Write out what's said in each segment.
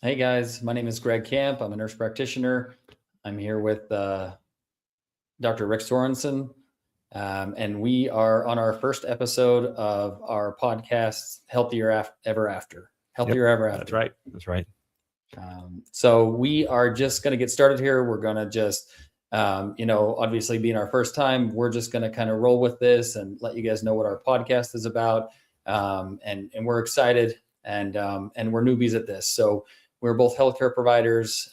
Hey guys, my name is Greg Camp. I'm a nurse practitioner. I'm here with Dr. Rick Sorensen, and we are on our first episode of our podcast, Ever After. Healthier Ever After. That's right. That's right. So we are just going to get started here. We're going to just, obviously being our first time, we're just going to kind of roll with this and let you guys know what our podcast is about. And we're excited and we're newbies at this. So we're both healthcare providers.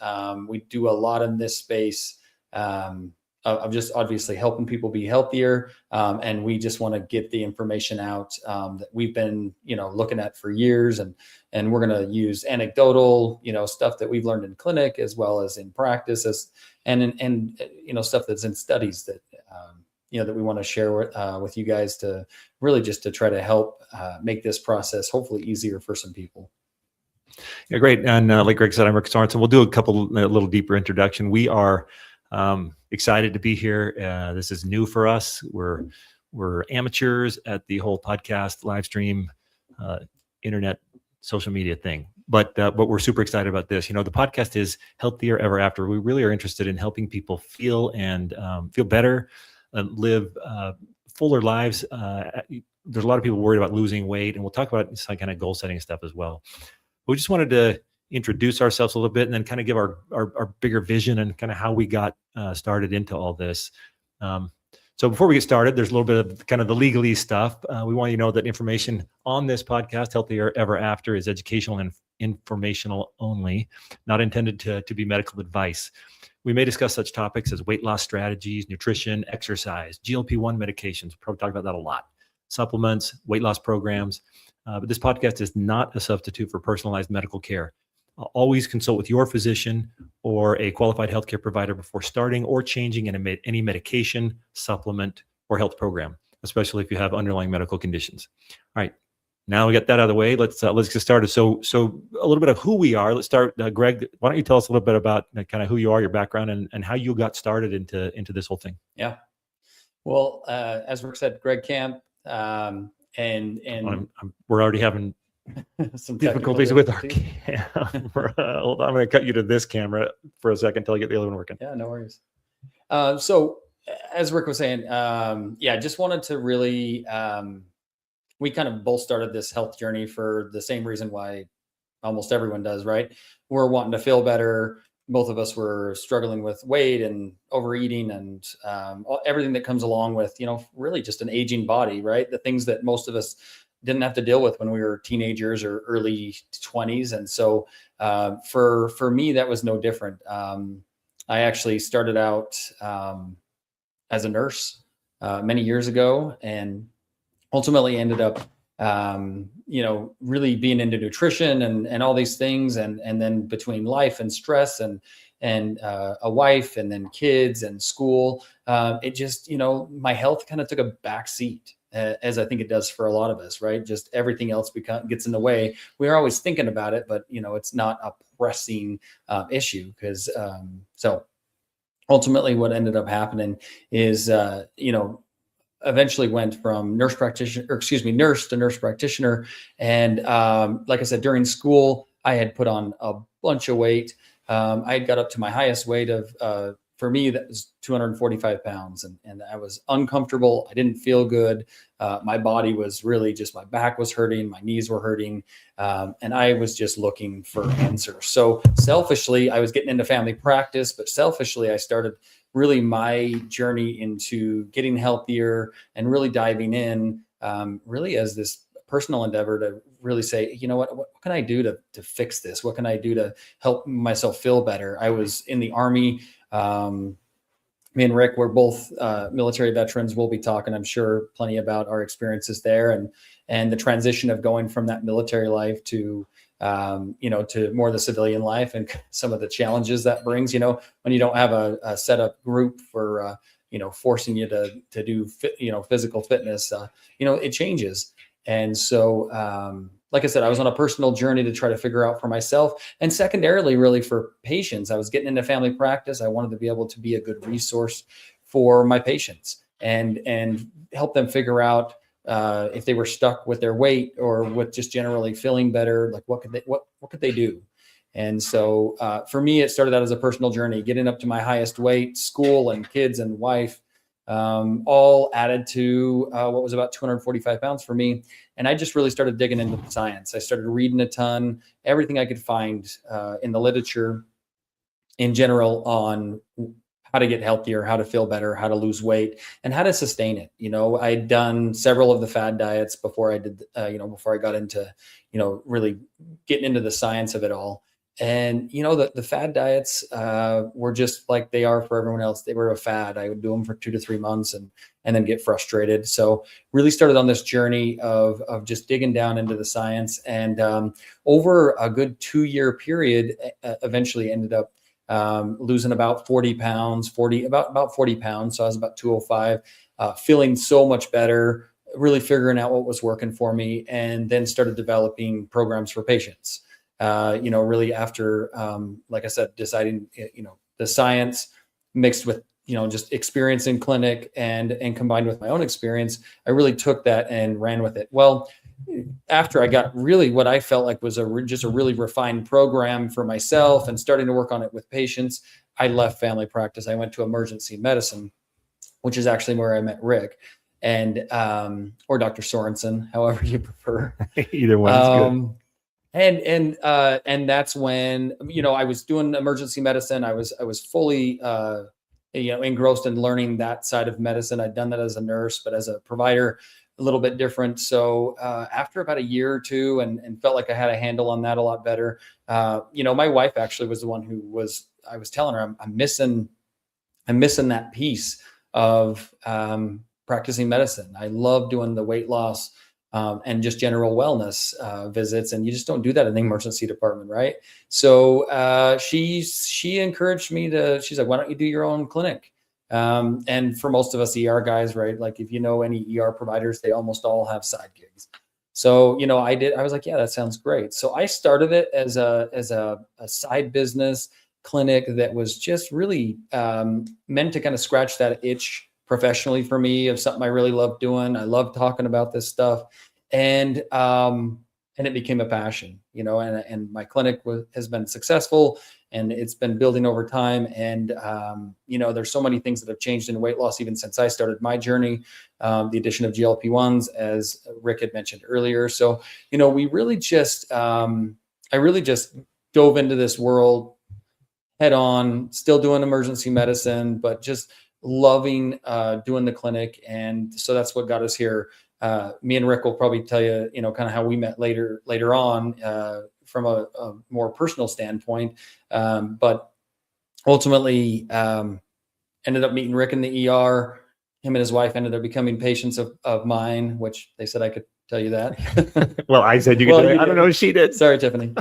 We do a lot in this space of just obviously helping people be healthier. And we just want to get the information out that we've been, looking at for years. And we're going to use anecdotal, stuff that we've learned in clinic as well as in practice and stuff that's in studies that, that we want to share with you guys to really just to try to help make this process hopefully easier for some people. Yeah, great. And like Greg said, I'm Rick Sorensen. We'll do a little deeper introduction. We are excited to be here. This is new for us. We're amateurs at the whole podcast, live stream, internet, social media thing. But we're super excited about this. The podcast is Healthier Ever After. We really are interested in helping people feel and feel better, live fuller lives. There's a lot of people worried about losing weight, and we'll talk about some kind of goal setting stuff as well. We just wanted to introduce ourselves a little bit and then kind of give our bigger vision and kind of how we got started into all this. So before we get started, there's a little bit of kind of the legalese stuff. We want you to know that information on this podcast, Healthier Ever After, is educational and informational only, not intended to be medical advice. We may discuss such topics as weight loss strategies, nutrition, exercise, GLP-1 medications. We'll probably talk about that a lot. Supplements, weight loss programs. But this podcast is not a substitute for personalized medical care. Always consult with your physician or a qualified healthcare provider before starting or changing any medication, supplement, or health program, especially if you have underlying medical conditions. All right, now we got that out of the way. Let's get started. So a little bit of who we are. Let's start. Greg, why don't you tell us a little bit about kind of who you are, your background, and how you got started into this whole thing? Yeah. Well, as Rick said, Greg Camp, and we're already having some difficulties with our camera. Hold on, I'm going to cut you to this camera for a second until I get the other one working. Yeah, no worries. So as Rick was saying, just wanted to really, we kind of both started this health journey for the same reason why almost everyone does, right? We're wanting to feel better. Both of us were struggling with weight and overeating and everything that comes along with, really just an aging body, right? The things that most of us didn't have to deal with when we were teenagers or early 20s. And so for me, that was no different. I actually started out as a nurse many years ago and ultimately ended up really being into nutrition and all these things. And then between life and stress and a wife and then kids and school, it just, my health kind of took a back seat, as I think it does for a lot of us, right? Just everything else gets in the way. We're always thinking about it, but, it's not a pressing issue because, so ultimately what ended up happening is, eventually went from nurse to nurse practitioner. And like I said, during school, I had put on a bunch of weight. I had got up to my highest weight of, for me, that was 245 pounds. And I was uncomfortable. I didn't feel good. My body was really just, my back was hurting. My knees were hurting. And I was just looking for answers. So selfishly, I was getting into family practice, but selfishly, I started really my journey into getting healthier and really diving in really as this personal endeavor to really say, what can I do to fix this? What can I do to help myself feel better? I was in the Army. Me and Rick, we're both military veterans. We'll be talking, I'm sure, plenty about our experiences there and the transition of going from that military life to to more of the civilian life and some of the challenges that brings, when you don't have a set up group for, forcing you to do, physical fitness, it changes. And so, like I said, I was on a personal journey to try to figure out for myself and secondarily, really for patients. I was getting into family practice. I wanted to be able to be a good resource for my patients and help them figure out if they were stuck with their weight or with just generally feeling better, like what could they do? And so for me, it started out as a personal journey, getting up to my highest weight, school and kids and wife, all added to what was about 245 pounds for me. And I just really started digging into the science. I started reading a ton, everything I could find in the literature in general on how to get healthier, how to feel better, how to lose weight, and how to sustain it. I'd done several of the fad diets before I did, before I got into, really getting into the science of it all. And, the fad diets were just like they are for everyone else. They were a fad. I would do them for 2 to 3 months and then get frustrated. So really started on this journey of just digging down into the science. And over a good 2-year period, eventually ended up losing about 40 pounds, about 40 pounds. So I was about 205, feeling so much better, really figuring out what was working for me, and then started developing programs for patients. Really after, like I said, deciding, the science mixed with, just experience in clinic and combined with my own experience, I really took that and ran with it. Well, after I got really what I felt like was just a really refined program for myself and starting to work on it with patients, I left family practice. I went to emergency medicine, which is actually where I met Rick and or Dr. Sorensen, however you prefer. Either one is good. And that's when, I was doing emergency medicine. I was fully engrossed in learning that side of medicine. I'd done that as a nurse, but as a provider, a little bit different. So after about a year or two, and felt like I had a handle on that a lot better. My wife actually was the one I was telling her I'm missing that piece of practicing medicine. I love doing the weight loss and just general wellness visits, and you just don't do that in the emergency department, right? So she encouraged me she's like, why don't you do your own clinic? And for most of us ER guys, right? Like if you know any ER providers, they almost all have side gigs. So, I was like, yeah, that sounds great. So I started it as a side business clinic that was just really meant to kind of scratch that itch professionally for me of something I really love doing. I love talking about this stuff, and it became a passion, and my clinic has been successful, and it's been building over time. And there's so many things that have changed in weight loss even since I started my journey. The addition of GLP-1s, as Rick had mentioned earlier. So we really just I really just dove into this world head on, still doing emergency medicine, but just loving doing the clinic. And so that's what got us here. Me and Rick will probably tell you, kind of how we met later on from a more personal standpoint. But ultimately ended up meeting Rick in the ER. Him and his wife ended up becoming patients of mine, which they said I could tell you that. Well, I said you could. I don't know if she did. Sorry, Tiffany.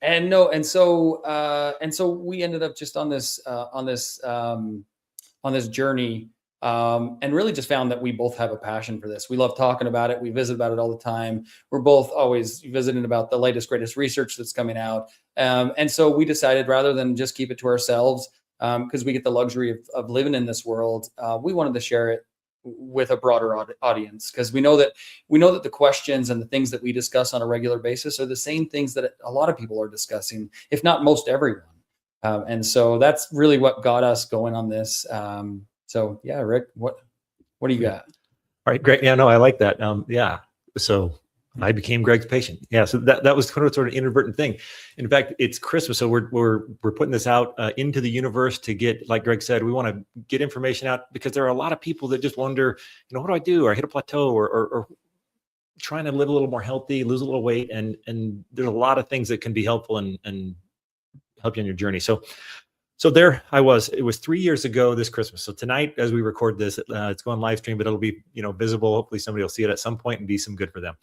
And so we ended up just on this journey, and really just found that we both have a passion for this. We love talking about it. We visit about it all the time. We're both always visiting about the latest, greatest research that's coming out. And so we decided, rather than just keep it to ourselves, because we get the luxury of living in this world, we wanted to share it with a broader audience, because we know that the questions and the things that we discuss on a regular basis are the same things that a lot of people are discussing, if not most everyone. And so that's really what got us going on this. So yeah, Rick, what do you got? All right, great. Yeah, no, I like that. Yeah. So I became Greg's patient. Yeah. So that was sort of an inadvertent thing. In fact, it's Christmas, so we're putting this out into the universe to get, like Greg said, we want to get information out, because there are a lot of people that just wonder, what do I do? Or I hit a plateau, or trying to live a little more healthy, lose a little weight, and there's a lot of things that can be helpful and help you on your journey. So there I was. It was 3 years ago this Christmas. So tonight, as we record this, it's going live stream, but it'll be visible. Hopefully somebody will see it at some point and be some good for them.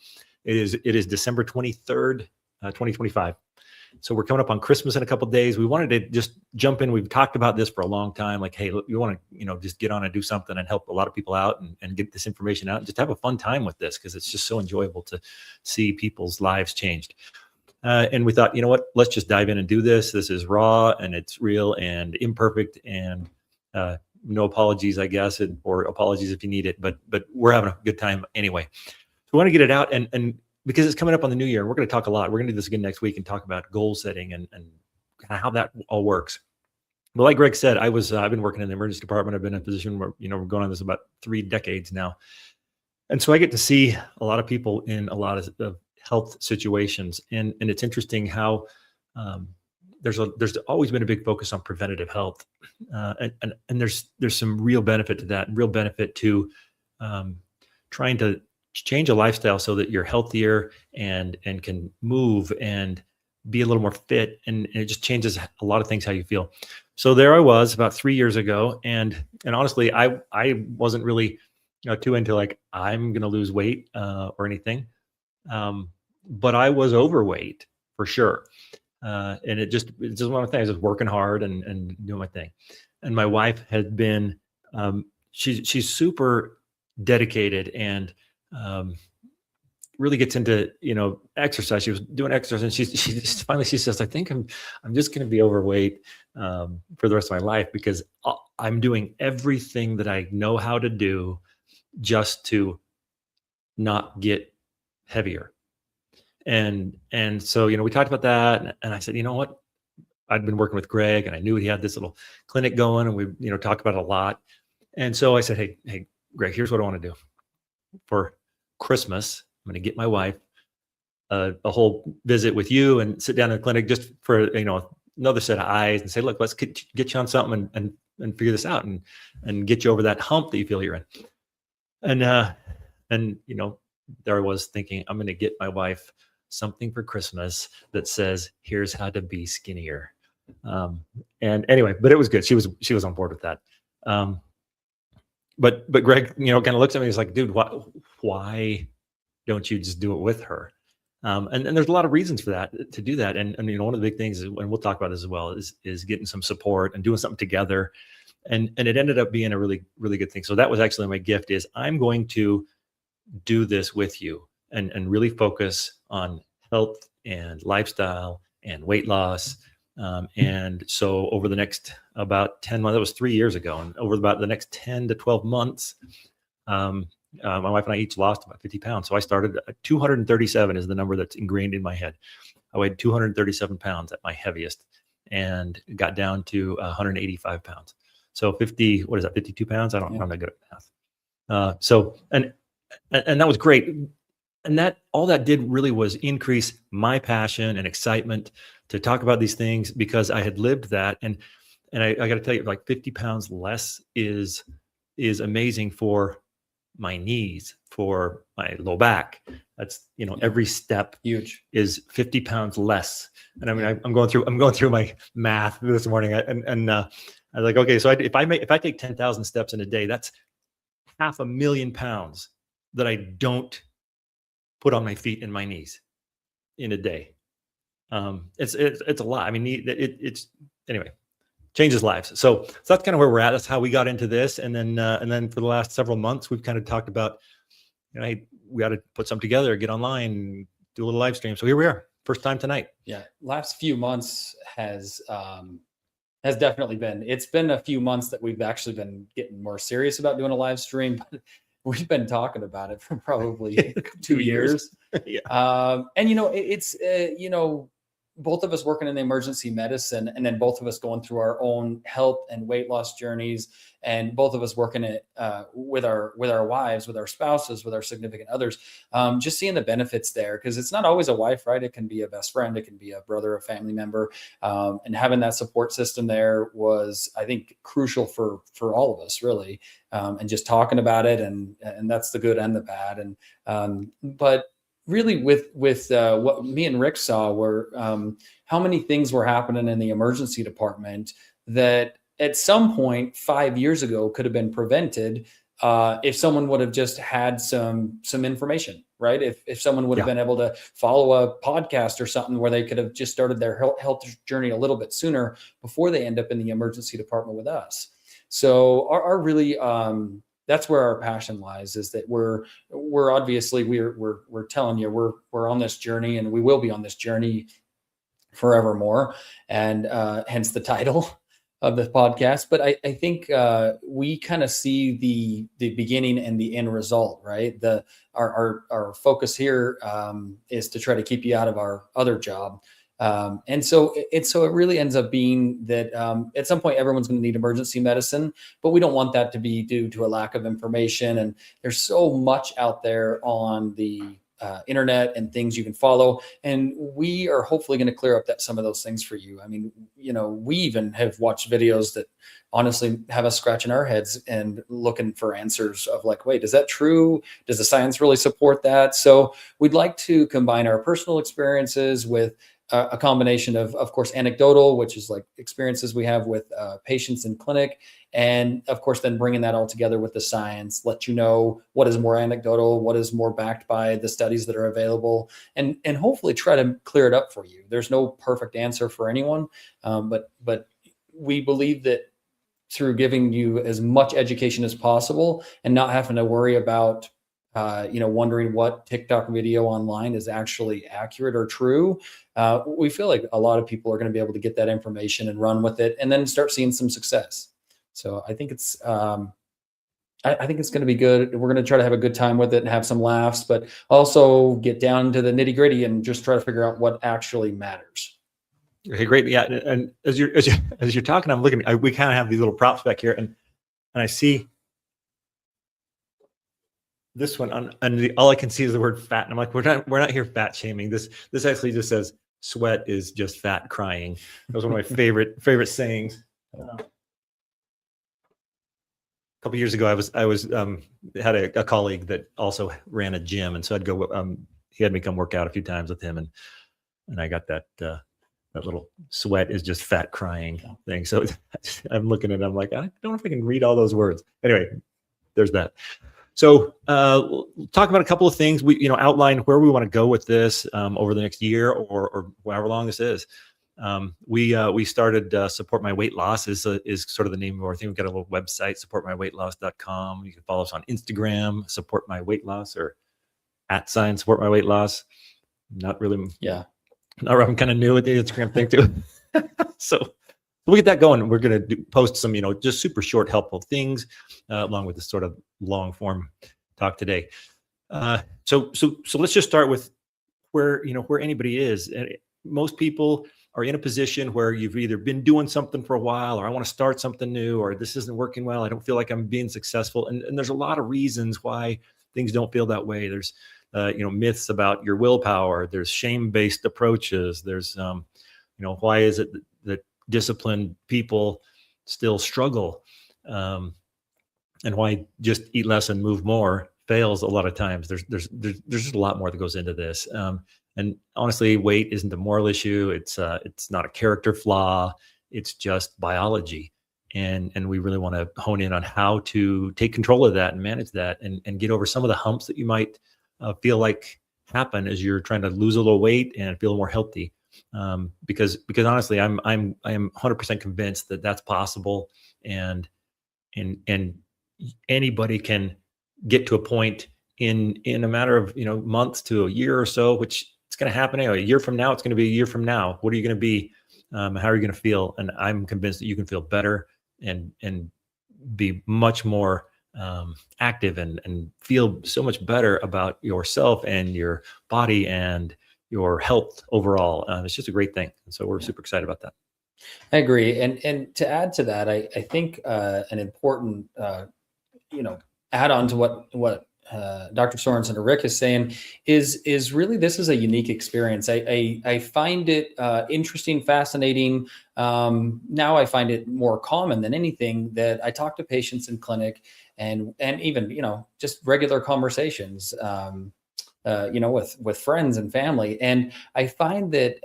It is December 23rd, 2025. So we're coming up on Christmas in a couple of days. We wanted to just jump in. We've talked about this for a long time. Like, hey, you want to just get on and do something and help a lot of people out and get this information out and just have a fun time with this, because it's just so enjoyable to see people's lives changed. And we thought, let's just dive in and do this. This is raw and it's real and imperfect, and no apologies, I guess, or apologies if you need it, but we're having a good time anyway. So we want to get it out. And because it's coming up on the new year. We're going to talk a lot. We're going to do this again next week and talk about goal setting and how that all works. But like Greg said, I've been working in the emergency department. I've been in a position where, we're going on this about 3 decades now. And so I get to see a lot of people in a lot of health situations. And it's interesting how there's always been a big focus on preventative health. And there's some real benefit to that, and real benefit to trying to change a lifestyle so that you're healthier and can move and be a little more fit. And it just changes a lot of things, how you feel. So there I was about 3 years ago. And honestly, I wasn't really too into like, I'm going to lose weight or anything. But I was overweight for sure. And it's just one of the things. I was working hard and doing my thing. And my wife had been, she's super dedicated and really gets into, exercise. She was doing exercise, and she finally says, I think I'm just going to be overweight for the rest of my life, because I'm doing everything that I know how to do just to not get heavier. And so, we talked about that, and I said, you know what? I'd been working with Greg, and I knew he had this little clinic going, and we, talked about it a lot. And so I said, hey, Greg, here's what I want to do for Christmas. I'm going to get my wife a whole visit with you and sit down in the clinic just for, another set of eyes, and say, look, let's get you on something and figure this out and get you over that hump that you feel you're in. And there I was thinking, I'm going to get my wife something for Christmas that says, here's how to be skinnier. And anyway, but it was good. She was on board with that. But Greg, kind of looks at me. He's like, dude, why don't you just do it with her? And there's a lot of reasons for that, to do that. And one of the big things, and we'll talk about this as well, is getting some support and doing something together. And it ended up being a really, really good thing. So that was actually my gift, is I'm going to do this with you and really focus on health and lifestyle and weight loss. And so over the next about 10 months, that was 3 years ago. And over about the next 10 to 12 months, my wife and I each lost about 50 pounds. So I started at 237 is the number that's ingrained in my head. I weighed 237 pounds at my heaviest and got down to 185 pounds. So 52 pounds? I'm not good at math. So that was great. And that all that did really was increase my passion and excitement to talk about these things, because I had lived that. And I got to tell you, like 50 pounds less is amazing for my knees, for my low back. That's, every step huge is 50 pounds less. And I mean, I'm going through my math this morning, and I was like, okay, so if I take 10,000 steps in a day, that's 500,000 pounds that I don't put on my feet and my knees in a day. It's a lot. I mean, it's anyway, changes lives. So that's kind of where we're at. That's how we got into this. And then for the last several months, we've kind of talked about, hey, we got to put something together, get online, do a little live stream. So here we are, first time tonight. Yeah. Last few months has definitely it's been a few months that we've actually been getting more serious about doing a live stream. But we've been talking about it for probably 2 years. Yeah. And, it's, both of us working in the emergency medicine, and then both of us going through our own health and weight loss journeys, and both of us working it with our wives, with our spouses, with our significant others, just seeing the benefits there, because it's not always a wife, right? It can be a best friend, it can be a brother, a family member, and having that support system there was, I think, crucial for all of us, really, and just talking about it, and that's the good and the bad, and but really with what me and Rick saw were how many things were happening in the emergency department that at some point 5 years ago could have been prevented if someone would have just had some information, right? If someone would have been able to follow a podcast or something where they could have just started their health journey a little bit sooner before they end up in the emergency department with us. So our really that's where our passion lies, is that we're obviously we're telling you we're on this journey, and we will be on this journey forevermore, and hence the title. of the podcast, but I think we kind of see the beginning and the end result, right? Our focus here is to try to keep you out of our other job, and so it really ends up being that at some point everyone's going to need emergency medicine, but we don't want that to be due to a lack of information. And there's so much out there on the internet and things you can follow, and we are hopefully going to clear up some of those things for you. I mean, we even have watched videos that honestly have us scratching our heads and looking for answers of like, wait, is that true? Does the science really support that? So we'd like to combine our personal experiences with a combination of course, anecdotal, which is like experiences we have with patients in clinic, and of course, then bringing that all together with the science, let you know what is more anecdotal, what is more backed by the studies that are available, and hopefully try to clear it up for you. There's no perfect answer for anyone, but we believe that through giving you as much education as possible and not having to worry about wondering what TikTok video online is actually accurate or true. We feel like a lot of people are going to be able to get that information and run with it, and then start seeing some success. So I think I think it's going to be good. We're going to try to have a good time with it and have some laughs, but also get down to the nitty gritty and just try to figure out what actually matters. Okay, great. Yeah, and as you're talking, I'm looking. We kind of have these little props back here, and I see this one and all I can see is the word fat, and I'm like, we're not here fat shaming. This actually just says sweat is just fat crying. That was one of my favorite sayings. A couple years ago, I was had a colleague that also ran a gym, and so I'd go. He had me come work out a few times with him, and I got that little sweat is just fat crying thing. So I'm looking at it, I'm like, I don't know if I can read all those words. Anyway, there's that. So we'll talk about a couple of things. We outline where we want to go with this over the next year or however long this is. We started Support My Weight Loss is sort of the name of our thing. We've got a little website, supportmyweightloss.com. You can follow us on Instagram, Support My Weight Loss, or @ Support My Weight Loss. Not really. Yeah. I'm kind of new at the Instagram thing too. So we'll get that going. We're going to post some, just super short, helpful things along with this sort of long form talk today. So let's just start with where anybody is. Most people are in a position where you've either been doing something for a while, or I want to start something new, or this isn't working well. I don't feel like I'm being successful. And there's a lot of reasons why things don't feel that way. There's myths about your willpower. There's shame-based approaches. There's why is it that disciplined people still struggle, and why just eat less and move more fails a lot of times. There's just a lot more that goes into this. And honestly, weight isn't a moral issue. It's not a character flaw. It's just biology. And we really want to hone in on how to take control of that and manage that and get over some of the humps that you might feel like happen as you're trying to lose a little weight and feel more healthy. Because honestly, I am 100% convinced that that's possible, and anybody can get to a point in a matter of months to a year or so, which it's going to happen anyway. A year from now, it's going to be a year from now. What are you going to be? How are you going to feel? And I'm convinced that you can feel better and be much more active and feel so much better about yourself and your body and your health overall. It's just a great thing. And so we're super excited about that. I agree. And to add to that, I think an important, add on to what Dr. Sorensen or Rick is saying is really, this is a unique experience. I find it interesting, fascinating. Now I find it more common than anything that I talk to patients in clinic and even, just regular conversations, with friends and family. And I find that,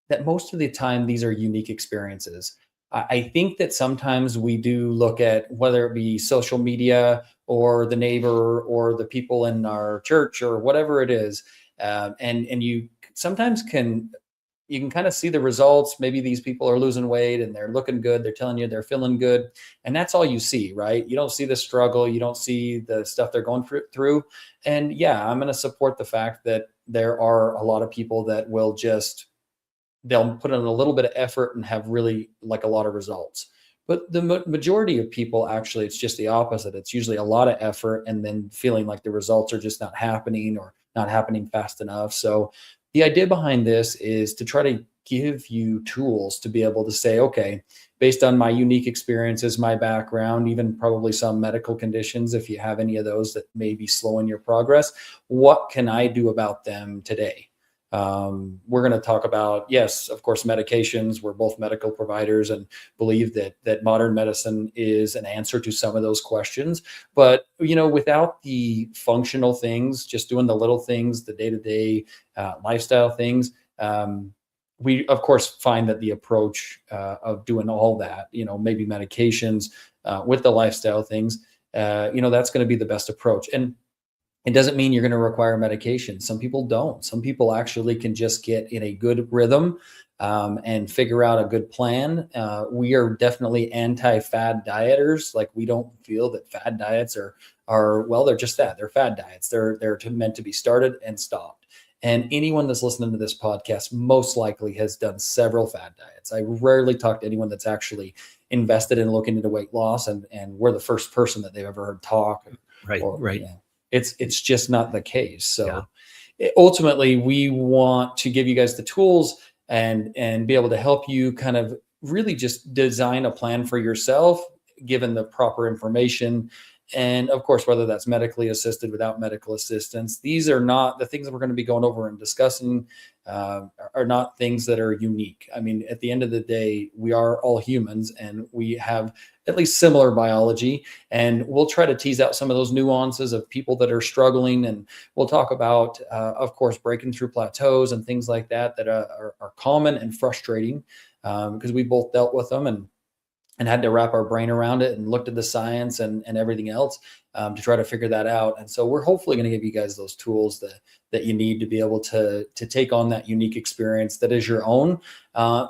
that most of the time, these are unique experiences. I think that sometimes we do look at whether it be social media or the neighbor or the people in our church or whatever it is. And you sometimes can kind of see the results. Maybe these people are losing weight and they're looking good. They're telling you they're feeling good. And that's all you see, right? You don't see the struggle. You don't see the stuff they're going through. And yeah, I'm going to support the fact that there are a lot of people that will just they'll put in a little bit of effort and have really like a lot of results. But the majority of people, actually, it's just the opposite. It's usually a lot of effort and then feeling like the results are just not happening or not happening fast enough. So the idea behind this is to try to give you tools to be able to say, okay, based on my unique experiences, my background, even probably some medical conditions, if you have any of those that may be slowing your progress, what can I do about them today? We're going to talk about, yes, of course, medications. We're both medical providers and believe that modern medicine is an answer to some of those questions. But without the functional things, just doing the little things, the day-to-day lifestyle things, we of course find that the approach of doing all that, maybe medications with the lifestyle things, that's going to be the best approach. And it doesn't mean you're going to require medication. Some people don't. Some people actually can just get in a good rhythm and figure out a good plan. We are definitely anti-fad dieters. Like, we don't feel that fad diets are well, they're just that. They're fad diets. They're meant to be started and stopped. And anyone that's listening to this podcast most likely has done several fad diets. I rarely talk to anyone that's actually invested in looking into weight loss, and we're the first person that they've ever heard talk. Right. Yeah. It's just not the case. So ultimately, we want to give you guys the tools and be able to help you kind of really just design a plan for yourself, given the proper information. And of course, whether that's medically assisted, without medical assistance, these are not the things that we're going to be going over and discussing, are not things that are unique. I mean, at the end of the day, we are all humans and we have at least similar biology. And we'll try to tease out some of those nuances of people that are struggling. And we'll talk about, of course, breaking through plateaus and things like that are common and frustrating, because we both dealt with them and had to wrap our brain around it and looked at the science and everything else to try to figure that out. And so we're hopefully going to give you guys those tools that you need to be able to take on that unique experience that is your own.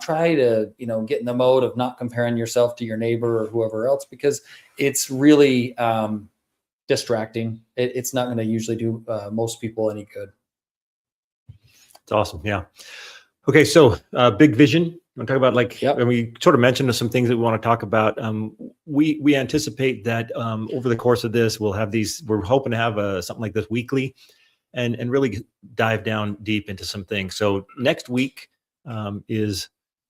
Try to, get in the mode of not comparing yourself to your neighbor or whoever else, because it's really distracting. It's not going to usually do most people any good. It's awesome. Yeah. Okay. So big vision. You want to talk about Yep. And we sort of mentioned some things that we want to talk about. We anticipate that over the course of this, we'll have these, we're hoping to have something like this weekly and really dive down deep into some things. So next week is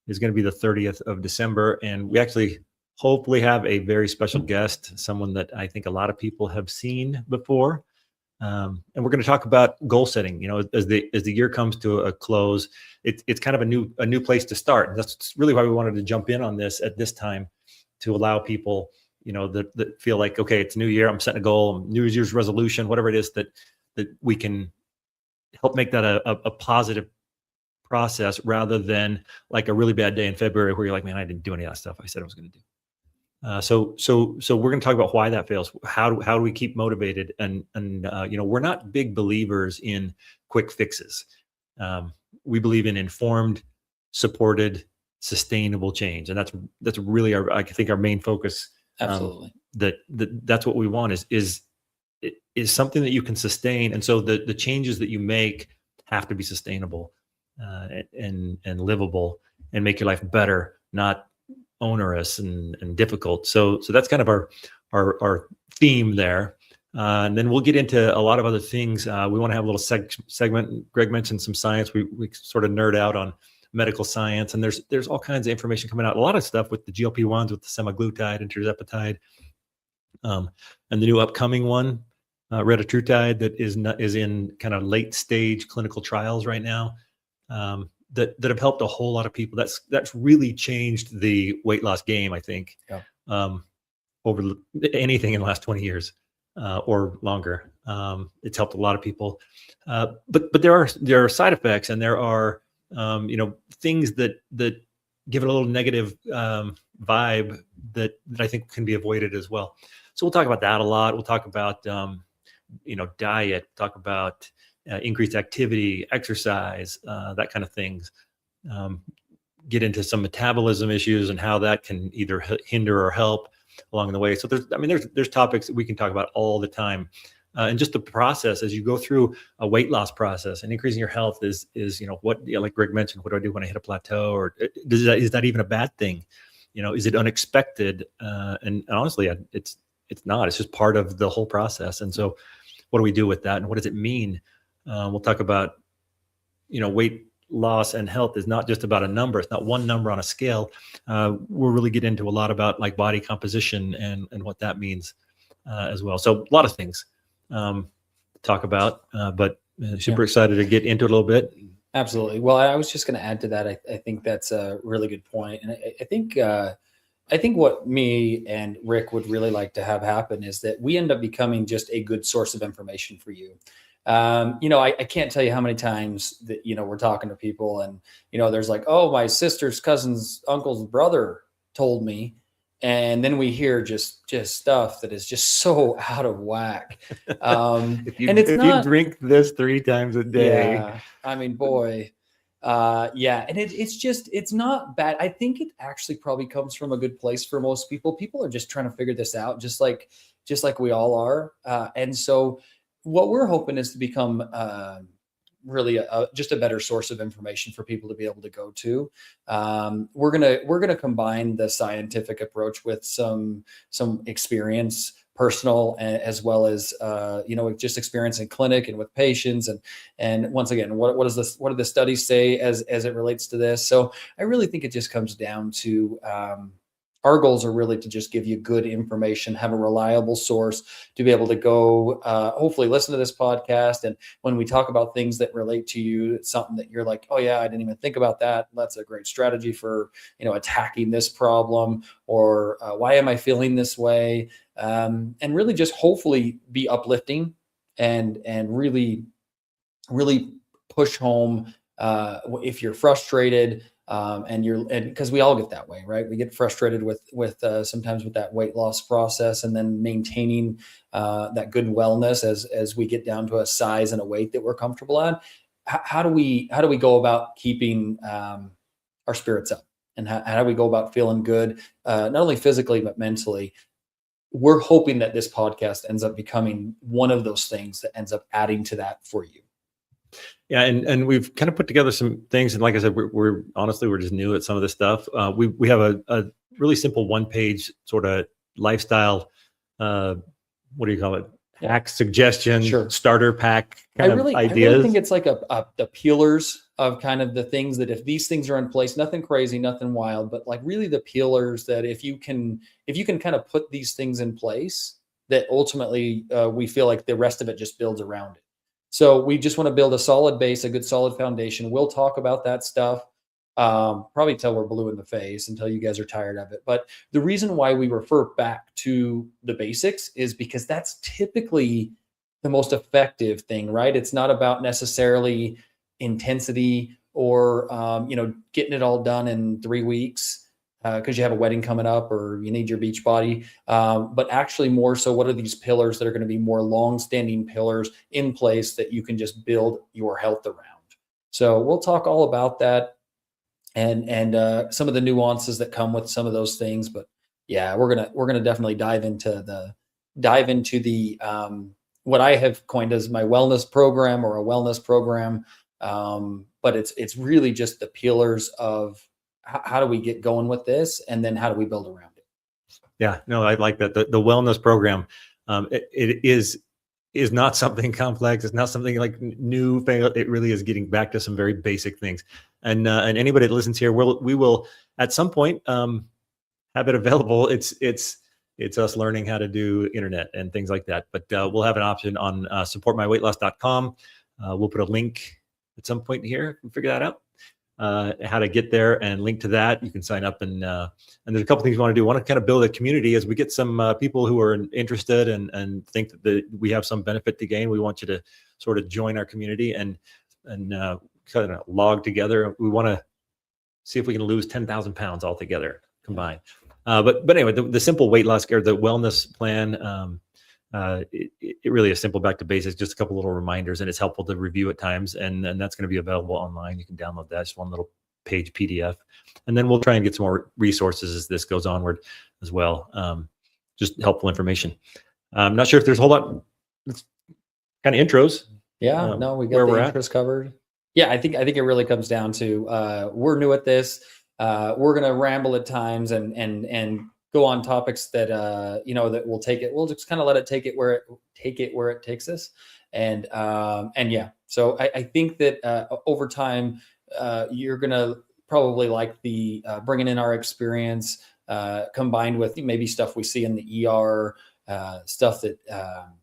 going to be the 30th of December. And we actually hopefully have a very special guest, someone that I think a lot of people have seen before. And we're going to talk about goal setting. As the year comes to a close, it's kind of a new place to start. And that's really why we wanted to jump in on this at this time, to allow people, that feel like, okay, it's a new year, I'm setting a goal, New Year's resolution, whatever it is, that we can help make that a positive process, rather than like a really bad day in February where you're like, man, I didn't do any of that stuff I said I was going to do. So we're going to talk about why that fails. How do we keep motivated? And we're not big believers in quick fixes. We believe in informed, supported, sustainable change, and that's really I think our main focus. Absolutely. That's what we want is something that you can sustain, and so the changes that you make have to be sustainable and livable and make your life better, not onerous and difficult. So that's kind of our theme there. And then we'll get into a lot of other things. We want to have a little segment. Greg mentioned some science. We sort of nerd out on medical science, and there's all kinds of information coming out. A lot of stuff with the GLP-1s, with the semaglutide, tirzepatide, and the new upcoming one, retatrutide, that is in kind of late stage clinical trials right now. That have helped a whole lot of people. That's really changed the weight loss game, I think, over anything in the last 20 years or longer. It's helped a lot of people, but there are side effects, and there are things that give it a little negative vibe that I think can be avoided as well. So we'll talk about that a lot. We'll talk about diet. Talk about increased activity, exercise, that kind of things. Get into some metabolism issues and how that can either hinder or help along the way. So there's topics that we can talk about all the time. and just the process as you go through a weight loss process and increasing your health is what, like Greg mentioned, what do I do when I hit a plateau, or is that even a bad thing? Is it unexpected? And honestly, it's not. It's just part of the whole process. And so, what do we do with that, and what does it mean? We'll talk about, weight loss and health is not just about a number. It's not one number on a scale. We'll really get into a lot about like body composition and what that means as well. So a lot of things to talk about, but super excited to get into it a little bit. Absolutely. Well, I was just going to add to that. I think that's a really good point. And I think what me and Rick would really like to have happen is that we end up becoming just a good source of information for you. I can't tell you how many times that, we're talking to people and, there's like, oh, my sister's cousin's uncle's brother told me. And then we hear just stuff that is just so out of whack. If you drink this 3 times a day, yeah, I mean, boy, yeah. And it's not bad. I think it actually probably comes from a good place for most people. People are just trying to figure this out, just like we all are. And so what we're hoping is to become really just a better source of information for people to be able to go to. We're gonna combine the scientific approach with some experience, personal, as well as just experience in clinic and with patients. And once again, what do the studies say as it relates to this? So I really think it just comes down to our goals are really to just give you good information, have a reliable source to be able to go, hopefully listen to this podcast. And when we talk about things that relate to you, it's something that you're like, oh yeah, I didn't even think about that. That's a great strategy for, attacking this problem, or why am I feeling this way? And really just hopefully be uplifting and really, really push home if you're frustrated. And because we all get that way, right? We get frustrated with sometimes with that weight loss process, and then maintaining that good wellness as we get down to a size and a weight that we're comfortable at. How do we go about keeping our spirits up, and how do we go about feeling good, not only physically but mentally? We're hoping that this podcast ends up becoming one of those things that ends up adding to that for you. Yeah, and we've kind of put together some things, and like I said, we're honestly just new at some of this stuff. We have a really simple 1-page sort of lifestyle. What do you call it? Hack suggestion, Sure. Starter pack kind of ideas. I really think it's like the pillars of kind of the things that if these things are in place, nothing crazy, nothing wild, but like really the pillars that if you can kind of put these things in place, that ultimately we feel like the rest of it just builds around it. So we just want to build a solid base, a good solid foundation. We'll talk about that stuff probably till we're blue in the face, until you guys are tired of it. But the reason why we refer back to the basics is because that's typically the most effective thing, right? It's not about necessarily intensity or getting it all done in 3 weeks because you have a wedding coming up or you need your beach body, but actually more so, what are these pillars that are going to be more long-standing pillars in place that you can just build your health around? So we'll talk all about that and some of the nuances that come with some of those things. But yeah, we're gonna definitely dive into the what I have coined as my wellness program, or a wellness program. But it's really just the pillars of how do we get going with this, and then how do we build around it? Yeah, no, I like that. The wellness program, it is not something complex. It's not something like new. It really is getting back to some very basic things. And anybody that listens here, we will at some point have it available. It's us learning how to do internet and things like that. But we'll have an option on supportmyweightloss.com. We'll put a link at some point here and figure that out. How to get there and link to that. You can sign up, and there's a couple things we want to do. We want to kind of build a community as we get some people who are interested and think that we have some benefit to gain. We want you to sort of join our community and kind of log together. We want to see if we can lose 10,000 pounds altogether combined. But anyway, the simple weight loss or the wellness plan, it really is simple, back to basics, just a couple little reminders, and it's helpful to review at times. And that's going to be available online. You can download that, just one little page PDF. And then we'll try and get some more resources as this goes onward as well. Just helpful information. I'm not sure if there's a whole lot kind of intros. Yeah, no, we got where the we're interest covered. Yeah, I think it really comes down to we're new at this. We're gonna ramble at times and go on topics that that we'll take it. We'll just kind of let it take it where it takes us. And yeah, so I think that over time you're gonna probably like the bringing in our experience combined with maybe stuff we see in the ER, stuff that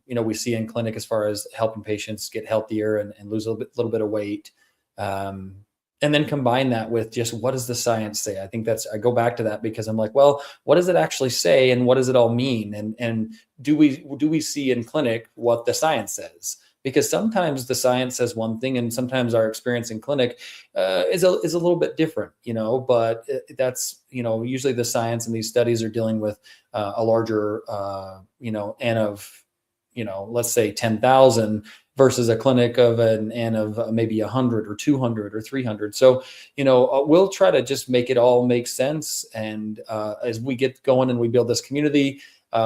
we see in clinic as far as helping patients get healthier and lose a little bit of weight, um, and then combine that with just what does the science say. I think I go back to that because I'm like, well, what does it actually say, and what does it all mean, and do we see in clinic what the science says? Because sometimes the science says one thing, and sometimes our experience in clinic is a little bit different, But that's usually the science and these studies are dealing with a larger N of let's say 10,000 versus a clinic of an N of maybe 100 or 200 or 300. So we'll try to just make it all make sense. And as we get going and we build this community,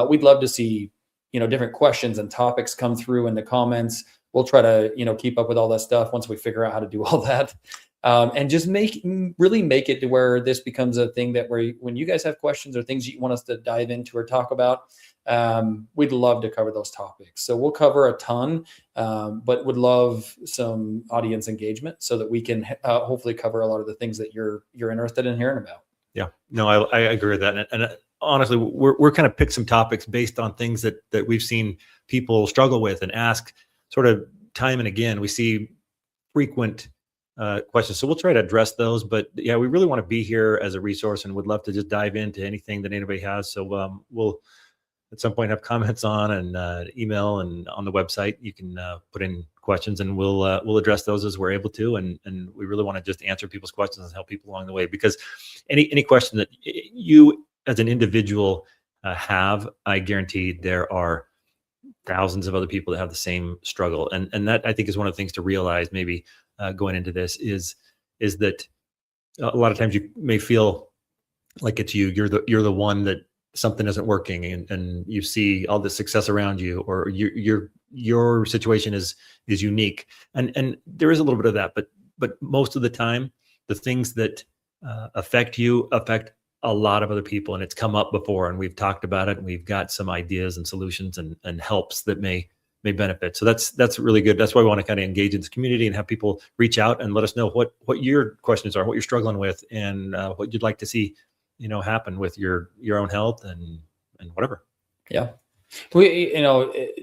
we'd love to see different questions and topics come through in the comments. We'll try to keep up with all that stuff once we figure out how to do all that, and just really make it to where this becomes a thing that when you guys have questions or things you want us to dive into or talk about, we'd love to cover those topics. So we'll cover a ton, but would love some audience engagement so that we can hopefully cover a lot of the things that you're interested in hearing about. Yeah, no, I agree with that. And honestly, we're kind of picked some topics based on things that we've seen people struggle with and ask sort of time and again. We see frequent questions, so we'll try to address those. But yeah, we really want to be here as a resource and would love to just dive into anything that anybody has. So we'll at some point have comments on and email and on the website. You can put in questions and we'll address those as we're able to. And we really want to just answer people's questions and help people along the way, because any question that you as an individual have, I guarantee there are thousands of other people that have the same struggle. And that I think is one of the things to realize maybe going into this is that a lot of times you may feel like it's you're the one that something isn't working, and you see all this success around you, or your situation is unique, and there is a little bit of that, but most of the time the things that affect you affect a lot of other people, and it's come up before, and we've talked about it, and we've got some ideas and solutions and helps that may benefit. So that's really good. That's why we want to kind of engage in this community and have people reach out and let us know what your questions are, what you're struggling with, and what you'd like to see happen with your own health and whatever. Yeah, we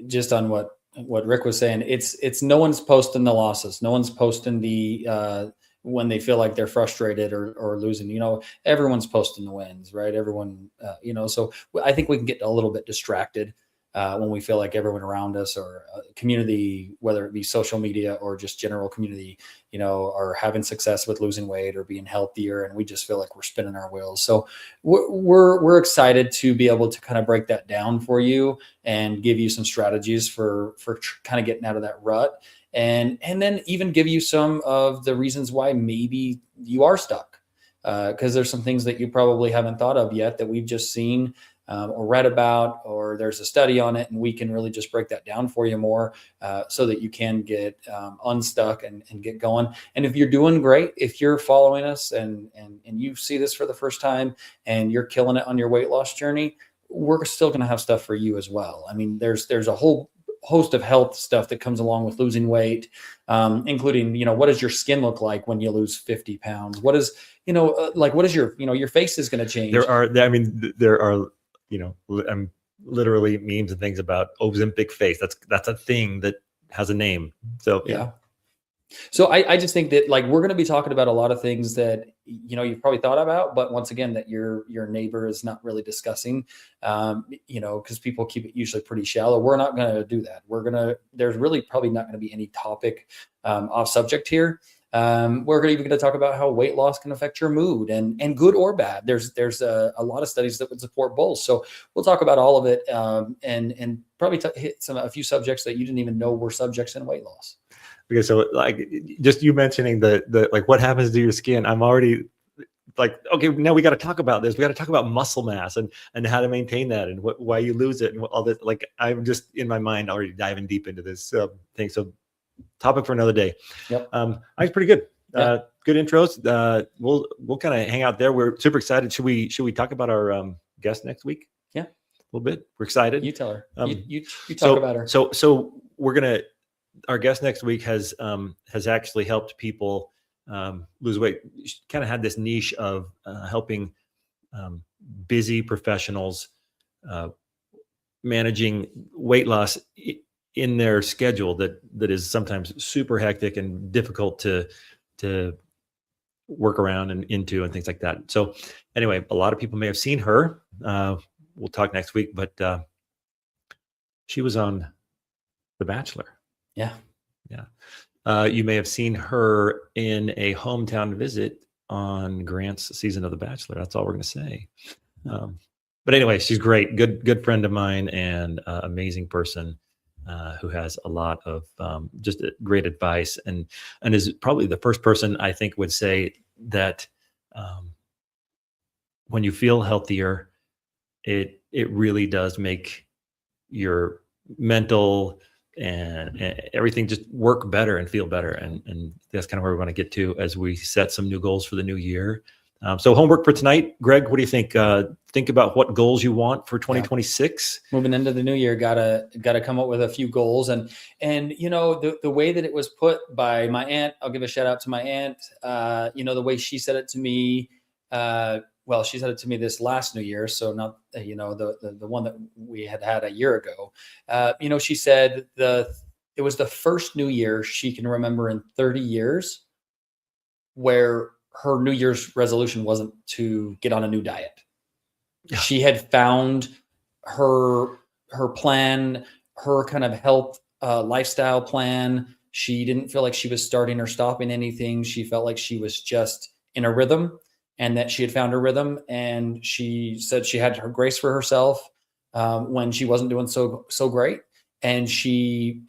just on what Rick was saying, it's no one's posting the losses, no one's posting the when they feel like they're frustrated or losing. Everyone's posting the wins, right? Everyone so I think we can get a little bit distracted when we feel like everyone around us or community, whether it be social media or just general community, are having success with losing weight or being healthier, and we just feel like we're spinning our wheels. So we're excited to be able to kind of break that down for you and give you some strategies for kind of getting out of that rut, and then even give you some of the reasons why maybe you are stuck, because there's some things that you probably haven't thought of yet that we've just seen or read about, or there's a study on it, and we can really just break that down for you more so that you can get unstuck and get going. And if you're doing great, if you're following us and you see this for the first time and you're killing it on your weight loss journey, we're still going to have stuff for you as well. I mean, there's a whole host of health stuff that comes along with losing weight, including, what does your skin look like when you lose 50 pounds? What is, what is your face is going to change. There are I'm literally memes and things about Ozempic face. That's a thing that has a name. So yeah. So I just think that we're going to be talking about a lot of things that you've probably thought about, but once again that your neighbor is not really discussing, because people keep it usually pretty shallow. We're not going to do that. There's really probably not going to be any topic off subject here. We're even going to talk about how weight loss can affect your mood, and good or bad. There's a lot of studies that would support both. So we'll talk about all of it, and probably hit a few subjects that you didn't even know were subjects in weight loss. Okay, so just you mentioning the what happens to your skin, I'm already like, okay, now we got to talk about this. We got to talk about muscle mass and how to maintain that and why you lose it and all this. Like, I'm just in my mind already diving deep into this thing. So topic for another day. Yep. I was pretty good. Yeah. Good intros. We'll kind of hang out there. We're super excited. Should we talk about our guest next week? Yeah. A little bit. We're excited. You tell her. You talk about her. So our guest next week has actually helped people lose weight. She kind of had this niche of helping busy professionals managing weight loss in their schedule that is sometimes super hectic and difficult to work around and into and things like that. So anyway, a lot of people may have seen her. We'll talk next week, but she was on The Bachelor. Yeah. You may have seen her in a hometown visit on Grant's season of The Bachelor. That's all we're going to say. But anyway, she's great. Good friend of mine and amazing person who has a lot of just great advice and is probably the first person I think would say that when you feel healthier, it really does make your mental and everything just work better and feel better. And that's kind of where we want to get to as we set some new goals for the new year. So homework for tonight, Greg, what do you think? Think about what goals you want for 2026. Yeah. Moving into the new year, gotta come up with a few goals. And you know, the way that it was put by my aunt, I'll give a shout out to my aunt. You know, the way she said it to me, well, she said it to me this last New Year. So not, you know, the one that we had a year ago. You know, she said it was the first New Year she can remember in 30 years where her New Year's resolution wasn't to get on a new diet. Yeah. She had found her plan, her kind of health lifestyle plan. She didn't feel like she was starting or stopping anything. She felt like she was just in a rhythm and that she had found her rhythm. And she said she had her grace for herself when she wasn't doing so great. And she,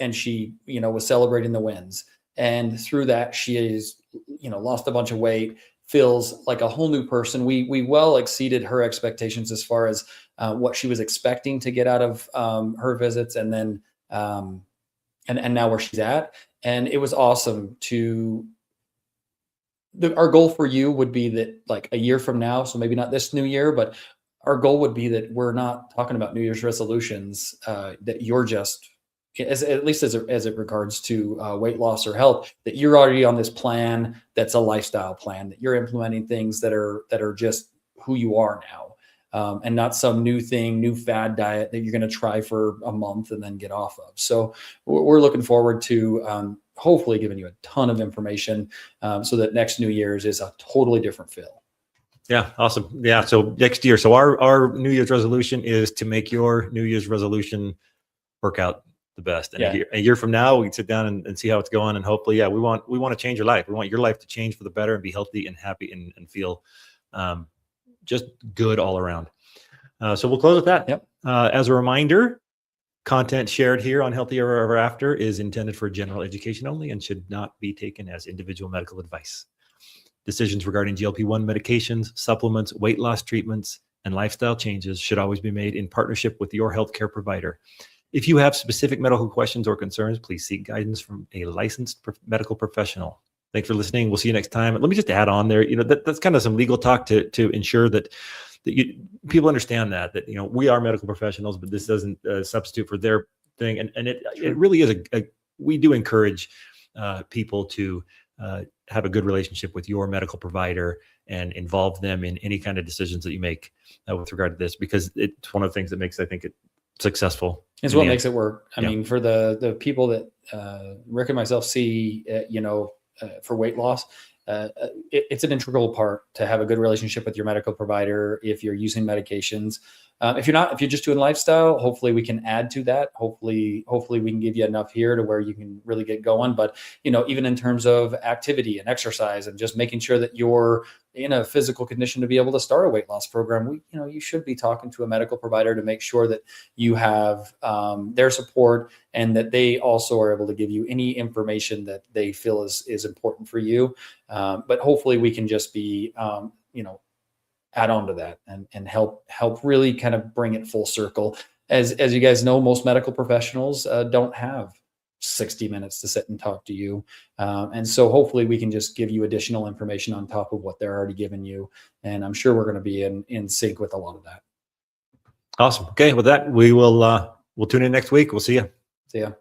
you know, was celebrating the wins. And through that, she is, you know, lost a bunch of weight, feels like a whole new person. We well exceeded her expectations as far as what she was expecting to get out of her visits, and then and now where she's at. And it was awesome to. Our goal for you would be that, like, a year from now, so maybe not this new year, but our goal would be that we're not talking about New Year's resolutions, that you're just, at least as it regards to weight loss or health, that you're already on this plan that's a lifestyle plan, that you're implementing things that are just who you are now, and not some new thing, new fad diet that you're going to try for a month and then get off of. So we're looking forward to hopefully giving you a ton of information so that next New Year's is a totally different feel. Yeah. Awesome. Yeah. So next year, so our New Year's resolution is to make your New Year's resolution work out the best. And a year from now, we can sit down and see how it's going. And hopefully, we want to change your life. We want your life to change for the better and be healthy and happy and feel just good all around. So we'll close with that. Yep. As a reminder, content shared here on Healthier Ever After is intended for general education only and should not be taken as individual medical advice. Decisions regarding GLP-1 medications, supplements, weight loss treatments, and lifestyle changes should always be made in partnership with your healthcare provider. If you have specific medical questions or concerns, please seek guidance from a licensed medical professional. Thanks for listening. We'll see you next time. Let me just add on there, you know, that's kind of some legal talk to ensure that people understand that you know, we are medical professionals, but this doesn't substitute for their thing. And it really is we do encourage people to have a good relationship with your medical provider and involve them in any kind of decisions that you make with regard to this, because it's one of the things that makes, I think, it successful. It's what makes it work. I mean, for the people that Rick and myself see, you know, for weight loss, it's an integral part to have a good relationship with your medical provider if you're using medications. If you're just doing lifestyle, hopefully we can add to that. Hopefully we can give you enough here to where you can really get going. But, you know, even in terms of activity and exercise and just making sure that you're in a physical condition to be able to start a weight loss program, you should be talking to a medical provider to make sure that you have their support and that they also are able to give you any information that they feel is important for you. But hopefully we can just be add on to that and help really kind of bring it full circle. As you guys know, most medical professionals don't have 60 minutes to sit and talk to you. And so hopefully we can just give you additional information on top of what they're already giving you. And I'm sure we're going to be in sync with a lot of that. Awesome. Okay. With that, we'll tune in next week. We'll see you. See ya.